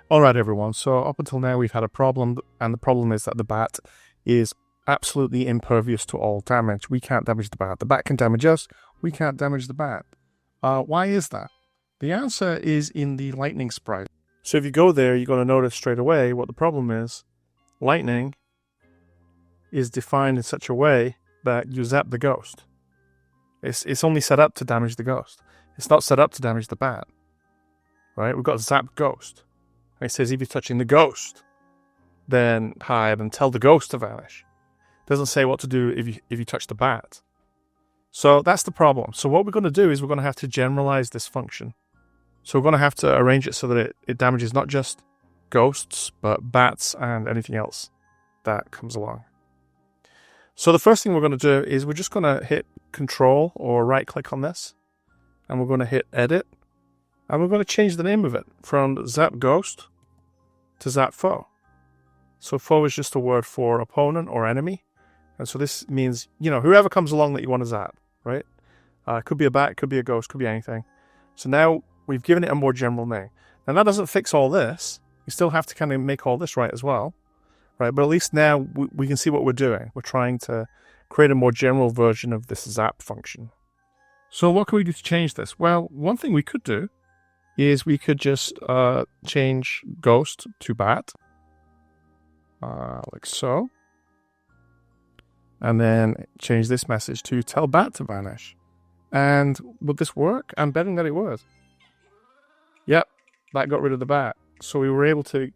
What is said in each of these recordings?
Alright everyone, so up until now we've had a problem, and the problem is that the bat is absolutely impervious to all damage. We can't damage the bat. The bat can damage us, we can't damage the bat. Why is that? The answer is in the lightning sprite. So if you go there, you're going to notice straight away what the problem is. Lightning is defined in such a way that you zap the ghost. It's only set up to damage the ghost. It's not set up to damage the bat. Right? We've got zap ghost. And it says if you're touching the ghost, then hide and tell the ghost to vanish. It doesn't say what to do if you touch the bat. So that's the problem. So what we're going to do is we're going to have to generalize this function. So we're going to have to arrange it so that it damages not just ghosts, but bats and anything else that comes along. So the first thing we're going to do is we're just going to hit Control or right click on this. And we're going to hit Edit. And we're going to change the name of it from Zap Ghost to Zap Foe. So foe is just a word for opponent or enemy. And so this means, whoever comes along that you want to zap, right? It could be a bat, it could be a ghost, could be anything. So now we've given it a more general name. Now that doesn't fix all this. You still have to kind of make all this right as well, right? But at least now we can see what we're doing. We're trying to create a more general version of this zap function. So what can we do to change this? Well, one thing we could do is we could just change ghost to bat, like so. And then change this message to tell bat to vanish. And would this work? I'm betting that it would. Yep, that got rid of the bat. So we were able to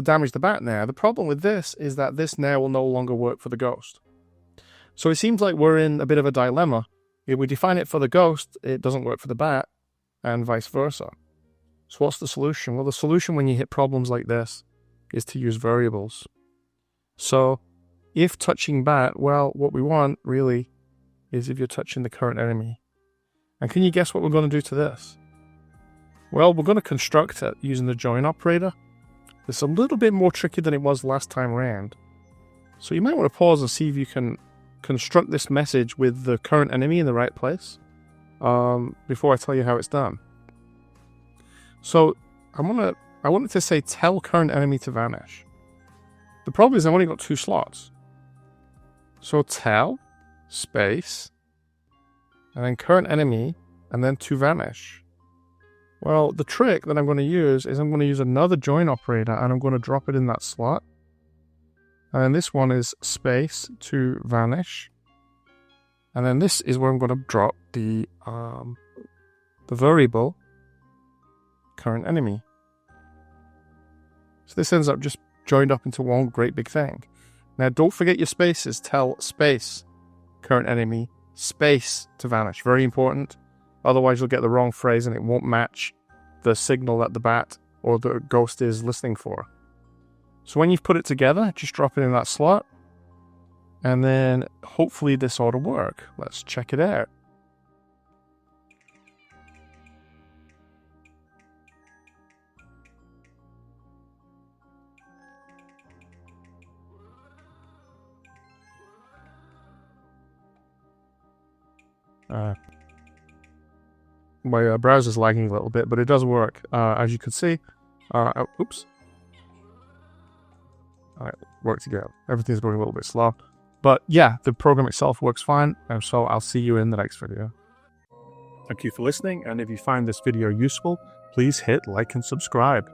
damage the bat now. The problem with this is that this now will no longer work for the ghost. So it seems like we're in a bit of a dilemma. If we define it for the ghost, it doesn't work for the bat, and vice versa. So what's the solution? Well, the solution when you hit problems like this is to use variables. So if touching bat, well, what we want really is if you're touching the current enemy. And can you guess what we're going to do to this? Well, we're going to construct it using the join operator. It's a little bit more tricky than it was last time around. So you might want to pause and see if you can construct this message with the current enemy in the right place before I tell you how it's done. So I want it to say tell current enemy to vanish. The problem is I've only got 2 slots. So tell, space, and then current enemy, and then to vanish. Well, the trick that I'm going to use is I'm going to use another join operator, and I'm going to drop it in that slot. And this one is space to vanish. And then this is where I'm going to drop the variable current enemy. So this ends up just joined up into one great big thing. Now don't forget your spaces. Tell space current enemy space to vanish. Very important. Otherwise you'll get the wrong phrase and it won't match the signal that the bat or the ghost is listening for. So when you've put it together, just drop it in that slot. And then hopefully this ought to work. Let's check it out. My browser's lagging a little bit, but it does work. As you can see, oops. All right, work together. Everything's going a little bit slow. But yeah, the program itself works fine. So I'll see you in the next video. Thank you for listening. And if you find this video useful, please hit like and subscribe.